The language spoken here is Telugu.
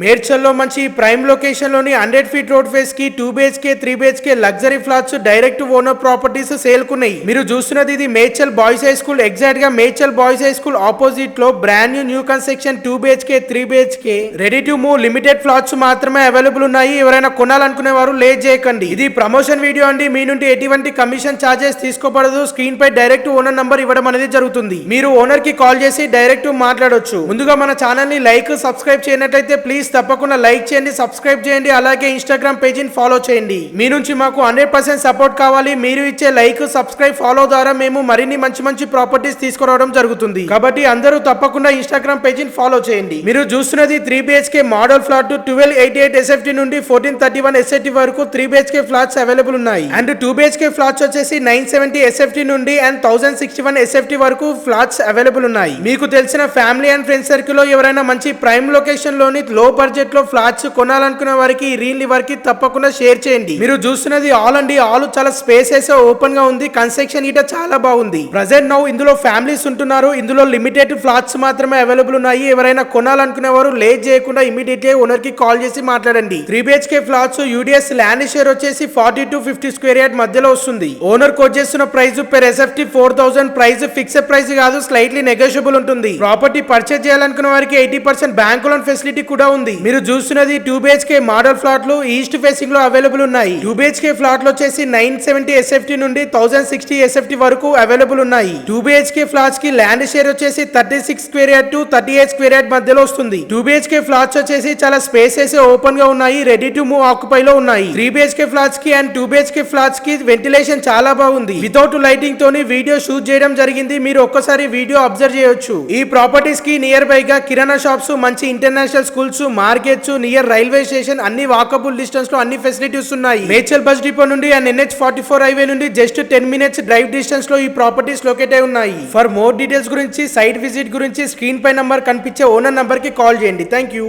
మేడ్చల్లో మంచి ప్రైమ్ లొకేషన్ లోని 100 ఫీట్ రోడ్ ఫేస్ కి 2 BHK 3 BHK luxury flats direct owner properties sale కున్నాయి. మీరు చూస్తున్నది ఇది Medchal boys high school, exact గా Medchal boys high school opposite లో brand new construction 2 BHK 3 BHK ready to move limited flats మాత్రమే అవైలబుల్ ఉన్నాయి. ఎవరైనా కొనాలనుకునే వారు లేట్ చేయకండి. ఇది ప్రమోషన్ వీడియో అండి, మీ నుండి ఎటువంటి కమిషన్ చార్జెస్ తీసుకోబడదు. స్క్రీన్ పై డైరెక్ట్ ఓనర్ నంబర్ ఇవ్వడం అనేది జరుగుతుంది. మీరు ఓనర్ కి కాల్ చేసి డైరెక్ట్ మాట్లాడొచ్చు. ముందుగా మన ఛానల్ ని లైక్ సబ్స్క్రైబ్ చేయనట్లయితే ప్లీజ్ తప్పకుండా లైక్ చేయండి, సబ్స్క్రైబ్ చేయండి, అలాగే ఇన్స్టాగ్రామ్ పేజీని ఫాలో చేయండి. మీ నుంచి మాకు 100% సపోర్ట్ కావాలి. మీరు ఇచ్చే లైక్ సబ్స్క్రైబ్ ఫాలో ద్వారా మేము మరిన్ని మంచి మంచి ప్రాపర్టీస్ తీసుకురావడం జరుగుతుంది. కాబట్టి అందరూ తప్పకుండా ఇన్స్టాగ్రామ్ పేజీని ఫాలో చేయండి. మీరు చూస్తున్నది 3 BHK మోడల్ ఫ్లాట్ 1288 SFT నుండి 1431 SFT వరకు 3 BHK ఫ్లాట్స్ అవైలబుల్ ఉన్నాయి. అండ్ 2 BHK ఫ్లాట్స్ వచ్చేసి 970 SFT నుండి అండ్ 1061 SFT వరకు ఫ్లాట్స్ అవైలబుల్ ఉన్నాయి. మీకు తెలిసిన ఫ్యామిలీ అండ్ ఫ్రెండ్స్ సర్కిల్ లో ఎవరైనా మంచి ప్రైమ్ లొకేషన్ లోని లో బడ్జెట్ లో ఫ్లాట్స్ కొనాలనుకునే వారికి రీల్ వారికి తప్పకుండా షేర్ చేయండి. మీరు చూస్తున్నది ఆల్ అండి, ఆల్ చాలా స్పేసెస్ ఓపెన్ గా ఉంది. కన్స్ట్రక్షన్ ఇట చాలా బాగుంది. ప్రెజెంట్ నౌ ఇందులో ఫ్యామిలీస్ ఉంటున్నారు. ఇందులో లిమిటెడ్ ఫ్లాట్స్ మాత్రమే అవైలబుల్ ఉన్నాయి. ఎవరైనా కొనాలనుకునే వారు లేట్ చేయకుండా ఇమీడియట్లీ ఓనర్ కి కాల్ చేసి మాట్లాడండి. 3 BHK flats UDS land share వచ్చేసి 40 to 50 స్క్వేర్ యార్డ్ మధ్యలో వస్తుంది. ఓనర్ కోట్ చేస్తున్న price per SFT 4000 price, fixed price కాదు, స్లైట్లీ నెగోషియబుల్ ఉంటుంది. ప్రాపర్టీ పర్చేజ్ చేయాలనుకున్న వారికి 80% బ్యాంక్ లోన్ ఫెసిలిటీ కూడా ఉంది. మీరు చూస్తున్నది 2 BHK మోడల్ ఫ్లాట్లు ఈస్ట్ ఫేసింగ్ లో అవైలబుల్ ఉన్నాయి. 2 BHK ఫ్లాట్లు వచ్చేసి 970 SFT నుండి 1060 SFT వరకు అవైలబుల్ ఉన్నాయి. 2 BHK ఫ్లాట్స్ కి ల్యాండ్ షేర్ వచ్చేసి 36 square yard to 38 square yard మధ్యలో వస్తుంది. 2 BHK ఫ్లాట్స్ వచ్చేసి చాలా స్పేసెస్ ఓపెన్ గా ఉన్నాయి, రెడీ టు మూవ్ ఆక్యుపై లో ఉన్నాయి. 3 BHK ఫ్లాట్స్ కి అండ్ 2 BHK ఫ్లాట్స్ కి వెంటిలేషన్ చాలా బాగుంది. వితౌట్ లైటింగ్ తోని వీడియో షూట్ చేయడం జరిగింది. మీరు ఒక్కసారి వీడియో అబ్జర్వ్ చేయొచ్చు. ఈ ప్రాపర్టీస్ కి నియర్ బై గా కిరాణా షాప్స్, మంచి international schools, markets, near railway station, అన్ని వాకబుల్ డిస్టెన్స్ లో అన్ని ఫెసిలిటీస్ ఉన్నాయి. మేడ్చల్ బస్ డిపో నుండి అండ్ NH44 హైవే నుండి జస్ట్ 10 minutes డ్రైవ్ డిస్టెన్స్ లో ఈ ప్రాపర్టీస్ లొకేట్ అయి ఉన్నాయి. ఫర్ మోర్ డీటెయిల్స్ గురించి, సైట్ విజిట్ గురించి స్క్రీన్ పై నంబర్ కనిపించే ఓనర్ నంబర్ కి కాల్ చేయండి. Thank you.